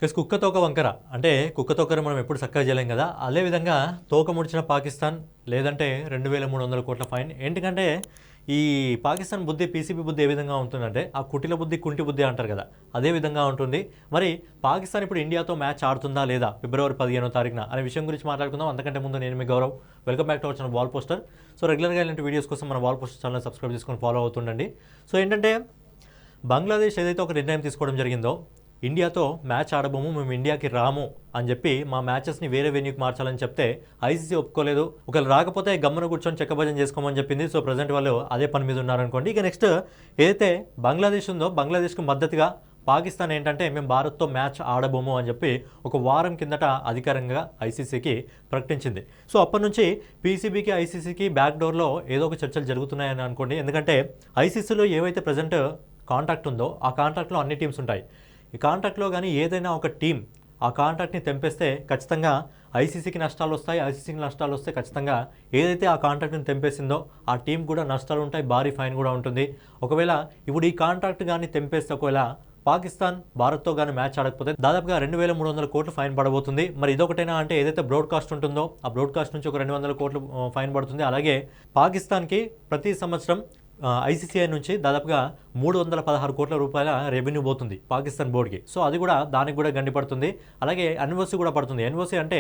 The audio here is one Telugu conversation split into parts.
కుక్క తోక వంకర అంటే కుక్క తోకను మనం ఎప్పుడు చక్కగా చేయలేం కదా. అదేవిధంగా తోక ముడిచిన పాకిస్తాన్ లేదంటే 2,300 కోట్ల ఫైన్. ఏంటంటే ఈ పాకిస్తాన్ బుద్ధి పీసీబీ బుద్ధి ఏ విధంగా ఉంటుందంటే ఆ కుటిల బుద్ధి కుంటి బుద్ధి అంటారు కదా, అదే విధంగా ఉంటుంది. మరి పాకిస్తాన్ ఇప్పుడు ఇండియాతో మ్యాచ్ ఆడుతుందా లేదా ఫిబ్రవరి 15వ తారీఖున అనే విషయం గురించి మాట్లాడుకుందాం. అంతకంటే ముందు నేను మీ Gaurav, welcome back to our channel wall poster. So రెగ్యులర్గా ఇలాంటి వీడియోస్ కోసం మన వాల్ పోస్టర్ ఛానల్ సబ్స్క్రైబ్ చేసుకొని ఫాలో అవుతుండండి. సో ఏంటంటే బంగ్లాదేశ్ ఏదైతే ఒక నిర్ణయం తీసుకోవడం జరిగిందో, ఇండియాతో మ్యాచ్ ఆడబోము, మేము ఇండియాకి రాము అని చెప్పి మా మ్యాచెస్ని వేరే వెన్యూకి మార్చాలని చెప్తే ఐసీసీ ఒప్పుకోలేదు. ఒకవేళ రాకపోతే గమ్మున కూర్చొని చెక్కభజన చేసుకోమని చెప్పింది. సో ప్రజెంట్ వాళ్ళు అదే పని మీద ఉన్నారనుకోండి. ఇక నెక్స్ట్ ఏదైతే బంగ్లాదేశ్ ఉందో, బంగ్లాదేశ్కు మద్దతుగా పాకిస్తాన్ ఏంటంటే మేము భారత్తో మ్యాచ్ ఆడబోము అని చెప్పి ఒక వారం కిందట అధికారంగా ఐసీసీకి ప్రకటించింది. సో అప్పటి నుంచి పీసీబీకి ఐసీసీకి బ్యాక్ డోర్లో ఏదో ఒక చర్చలు జరుగుతున్నాయని అనుకోండి. ఎందుకంటే ఐసీసీలో ఏవైతే ప్రజెంట్ కాంట్రాక్ట్ ఉందో ఆ కాంట్రాక్ట్లో అన్ని టీమ్స్ ఉంటాయి. ఈ కాంట్రాక్ట్లో కానీ ఏదైనా ఒక టీం ఆ కాంట్రాక్ట్ని తెంపేస్తే ఖచ్చితంగా ఐసీసీకి నష్టాలు వస్తాయి. ఐసీసీకి నష్టాలు వస్తే ఖచ్చితంగా ఏదైతే ఆ కాంట్రాక్ట్ని తెంపేసిందో ఆ టీం కూడా నష్టాలు ఉంటాయి, భారీ ఫైన్ కూడా ఉంటుంది. ఒకవేళ ఇప్పుడు ఈ కాంట్రాక్ట్ కానీ తెంపేస్తే ఒకవేళ పాకిస్తాన్ భారత్తో కానీ మ్యాచ్ ఆడకపోతే దాదాపుగా 2,300 కోట్లు ఫైన్ పడబోతుంది. మరి ఇదొకటైనా అంటే ఏదైతే బ్రాడ్కాస్ట్ ఉంటుందో ఆ బ్రాడ్కాస్ట్ నుంచి ఒక 200 కోట్లు ఫైన్ పడుతుంది. అలాగే పాకిస్తాన్కి ప్రతి సంవత్సరం ఐసీసీఐ నుంచి దాదాపుగా 316 కోట్ల రూపాయల రెవెన్యూ పోతుంది పాకిస్తాన్ బోర్డుకి. సో అది కూడా దానికి కూడా గండిపడుతుంది. అలాగే ఎన్ఓసీ కూడా పడుతుంది. ఎన్ఓసీ అంటే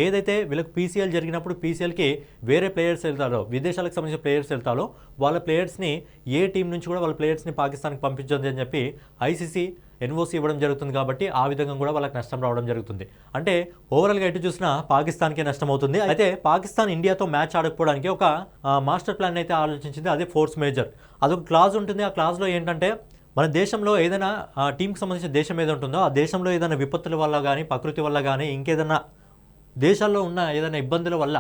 ఏదైతే వీళ్ళకి పీసీఎల్ జరిగినప్పుడు పీసీఎల్కి వేరే ప్లేయర్స్ వెళ్తారో, విదేశాలకు సంబంధించిన ప్లేయర్స్ వెళ్తారో వాళ్ళ ప్లేయర్స్ని ఏ టీం నుంచి కూడా వాళ్ళ ప్లేయర్స్ని పాకిస్తాన్కి పంపించొద్దు అని చెప్పి ఐసీసీ ఎన్ఓసీ ఇవ్వడం జరుగుతుంది. కాబట్టి ఆ విధంగా కూడా వాళ్ళకి నష్టం రావడం జరుగుతుంది. అంటే ఓవరాల్గా ఎటు చూసినా పాకిస్తాన్కే నష్టం అవుతుంది. అయితే పాకిస్తాన్ ఇండియాతో మ్యాచ్ ఆడకపోవడానికి ఒక మాస్టర్ ప్లాన్ అయితే ఆలోచించింది. అదే ఫోర్స్ మేజర్. అదొక క్లాజ్ ఉంటుంది. ఆ క్లాజ్లో ఏంటంటే మన దేశంలో ఏదైనా టీంకి సంబంధించిన దేశం ఏది ఉంటుందో ఆ దేశంలో ఏదైనా విపత్తుల వల్ల కానీ, ప్రకృతి వల్ల కానీ, ఇంకేదైనా దేశాల్లో ఉన్న ఏదైనా ఇబ్బందుల వల్ల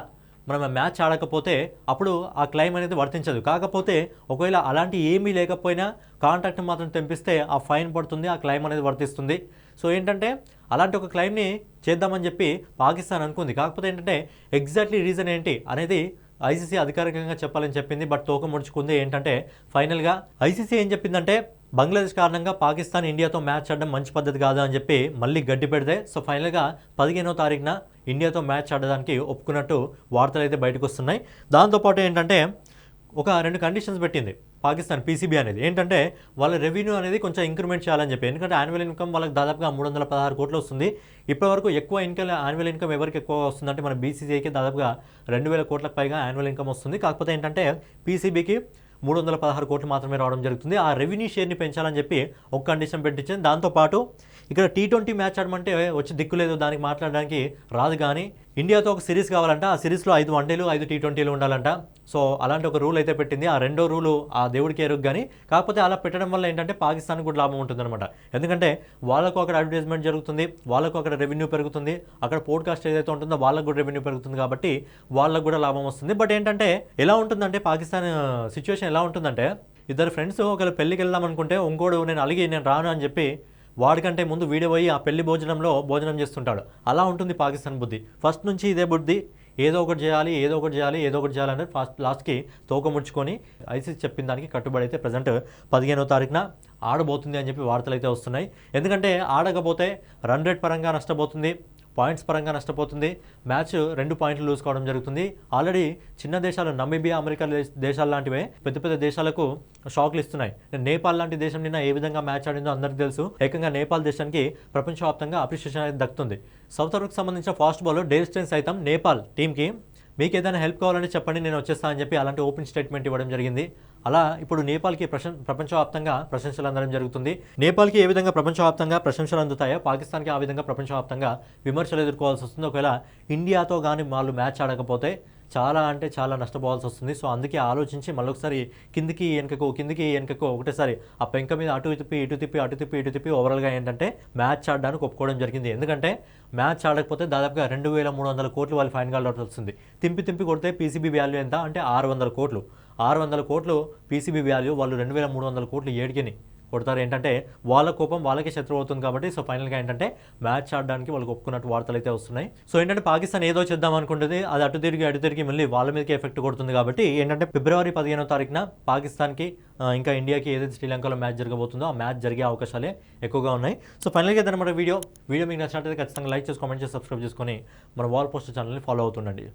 మనం మ్యాచ్ ఆడకపోతే అప్పుడు ఆ క్లైమ్ అనేది వర్తించదు. కాకపోతే ఒకవేళ అలాంటి ఏమీ లేకపోయినా కాంట్రాక్ట్ మాత్రం తెంపిస్తే ఆ ఫైన్ పడుతుంది, ఆ క్లైమ్ అనేది వర్తిస్తుంది. సో ఏంటంటే అలాంటి ఒక క్లైమ్ని చేద్దామని చెప్పి పాకిస్తాన్ అనుకుంది. కాకపోతే ఏంటంటే ఎగ్జాక్ట్లీ రీజన్ ఏంటి అనేది ఐసీసీ అధికారికంగా చెప్పాలని చెప్పింది. బట్ తోక ముడుచుకుంది. ఏంటంటే ఫైనల్గా ఐసీసీ ఏం చెప్పిందంటే బంగ్లాదేశ్ కారణంగా పాకిస్తాన్ ఇండియాతో మ్యాచ్ ఆడడం మంచి పద్ధతి కాదు అని చెప్పి మళ్ళీ గడ్డి పెడితే సో ఫైనల్గా 15వ తారీఖున ఇండియాతో మ్యాచ్ ఆడడానికి ఒప్పుకున్నట్టు వార్తలు అయితే బయటకు వస్తున్నాయి. దాంతోపాటు ఏంటంటే ఒక 2 కండిషన్స్ పెట్టింది పాకిస్తాన్ పీసీబీ అనేది. ఏంటంటే వాళ్ళ రెవెన్యూ అనేది కొంచెం ఇంక్రిమెంట్ చేయాలని చెప్పి. ఎందుకంటే యాన్యువల్ ఇన్కమ్ వాళ్ళకి దాదాపుగా 316 కోట్లు వస్తుంది. ఇప్పటివరకు ఎక్కువ యాన్యువల్ ఇన్కమ్ ఎవరికి ఎక్కువ వస్తుందంటే మన బీసీసీఐకి దాదాపుగా 2,000 కోట్లకు పైగా యాన్యువల్ ఇన్కమ్ వస్తుంది. కాకపోతే ఏంటంటే పీసీబీకి 316 కోట్లు మాత్రమే రావడం జరుగుతుంది. ఆ రెవెన్యూ షేర్ని పెంచాలని చెప్పి ఒక కండిషన్ పెట్టించింది. దాంతోపాటు ఇక్కడ T20 మ్యాచ్ ఆడమంటే వచ్చి దిక్కులేదు, దానికి మాట్లాడడానికి రాదు. కానీ ఇండియాతో ఒక సిరీస్ కావాలంట. ఆ సిరీస్లో 5 వన్డేలు 5 T20లు ఉండాలంట. సో అలాంటి ఒక రూల్ అయితే పెట్టింది. ఆ రెండో రూలు ఆ దేవుడికి ఎరుగు. కానీ కాకపోతే అలా పెట్టడం వల్ల ఏంటంటే పాకిస్తాన్కి కూడా లాభం ఉంటుందన్నమాట. ఎందుకంటే వాళ్ళకు అక్కడ అడ్వర్టైజ్మెంట్ జరుగుతుంది, వాళ్ళకు అక్కడ రెవెన్యూ పెరుగుతుంది, అక్కడ పోడ్కాస్ట్ ఏదైతే ఉంటుందో వాళ్ళకు కూడా రెవెన్యూ పెరుగుతుంది. కాబట్టి వాళ్ళకు కూడా లాభం వస్తుంది. బట్ ఏంటంటే ఎలా ఉంటుందంటే పాకిస్తాన్ సిచ్యువేషన్ ఎలా ఉంటుందంటే ఇద్దరు ఫ్రెండ్స్ ఒకవేళ పెళ్ళికి వెళ్దాం అనుకుంటే ఇంకోడు నేను రాను అని చెప్పి వాడికంటే ముందు వీడియో పోయి ఆ పెళ్లి భోజనం చేస్తుంటాడు. అలా ఉంటుంది పాకిస్తాన్ బుద్ధి. ఫస్ట్ నుంచి ఇదే బుద్ధి. ఏదో ఒకటి చేయాలి అంటే లాస్ట్కి తోక ముడుచుకొని ఐసీసీ చెప్పిన దానికి కట్టుబడి అయితే ప్రజెంట్ 15వ తారీఖున ఆడబోతుంది అని చెప్పి వార్తలు అయితే వస్తున్నాయి. ఎందుకంటే ఆడకపోతే రన్ రేట్ పరంగా నష్టపోతుంది, పాయింట్స్ పరంగా నష్టపోతుంది. మ్యాచ్ 2 పాయింట్లు లూజ్ కావడం జరుగుతుంది. ఆల్రెడీ చిన్న దేశాలు నమీబియా, అమెరికా దేశాలు లాంటివే పెద్ద పెద్ద దేశాలకు షాక్లు ఇస్తున్నాయి. నేపాల్ లాంటి దేశం నిన్న ఏ విధంగా మ్యాచ్ ఆడిందో అందరికీ తెలుసు. ఏకంగా నేపాల్ దేశానికి ప్రపంచవ్యాప్తంగా అప్రిషియేషన్ అనేది దక్కుతుంది. సౌత్ ఆఫ్రికాకు సంబంధించిన ఫాస్ట్ బౌలర్ డేల్ స్టెయిన్ సైతం నేపాల్ టీంకి మీకు ఏదైనా హెల్ప్ కావాలంటే చెప్పండి, నేను వచ్చేస్తాను అని చెప్పి అలాంటి ఓపెన్ స్టేట్మెంట్ ఇవ్వడం జరిగింది. అలా ఇప్పుడు నేపాల్కి ప్రపంచవ్యాప్తంగా ప్రశంసలు అందడం జరుగుతుంది. నేపాల్కి ఏ విధంగా ప్రపంచవ్యాప్తంగా ప్రశంసలు అందుతాయో పాకిస్తాన్కి ఆ విధంగా ప్రపంచవ్యాప్తంగా విమర్శలు ఎదుర్కోవాల్సి వస్తుంది. ఒకవేళ ఇండియాతో కానీ వాళ్ళు మ్యాచ్ ఆడకపోతే చాలా అంటే చాలా నష్టపోవాల్సి వస్తుంది. సో అందుకే ఆలోచించి మళ్ళొకసారి కిందికి వెనకకు ఒకటేసారి ఆ పెంక మీద అటు తిప్పి ఓవరాల్గా ఏంటంటే మ్యాచ్ ఆడడానికి ఒప్పుకోవడం జరిగింది. ఎందుకంటే మ్యాచ్ ఆడకపోతే దాదాపుగా 2,300 కోట్లు వాళ్ళు ఫైన్ కావాల్సి వస్తుంది. తింపి కొడితే పీసీబీ వాల్యూ ఎంత అంటే 600 కోట్లు. 600 కోట్లు పీసీబీ వాల్యూ. వాళ్ళు 2,300 కోట్లు ఏడికని కొడతారు. ఏంటంటే వాళ్ళ కోపం వాళ్ళకే శత్రువు అవుతుంది కాబట్టి సో ఫైనల్గా ఏంటంటే మ్యాచ్ ఆడడానికి వాళ్ళకి ఒప్పుకున్నట్టు వార్తలు అయితే వస్తున్నాయి. సో ఏంటంటే పాకిస్తాన్ ఏదో చేద్దాం అనుకుంటుంది, అది అటు తిరిగి మళ్ళీ వాళ్ళ మీదకి ఎఫెక్ట్ కొడుతుంది. కాబట్టి ఏంటంటే ఫిబ్రవరి 15వ తారీఖున పాకిస్తాన్కి ఇంకా ఇండియాకి ఏదైతే శ్రీలంకలో మ్యాచ్ జరగబోతుందో ఆ మ్యాచ్ జరిగే అవకాశాలే ఎక్కువగా ఉన్నాయి. సో ఫైనల్గా అయితే మన వీడియో మీకు నచ్చినట్లయితే ఖచ్చితంగా లైక్ చేసి కామెంట్ చేసి సబ్స్క్రైబ్ చేసుకొని మన వాల్ పోస్టర్ ఛానల్ని ఫాలో అవుతుండండి.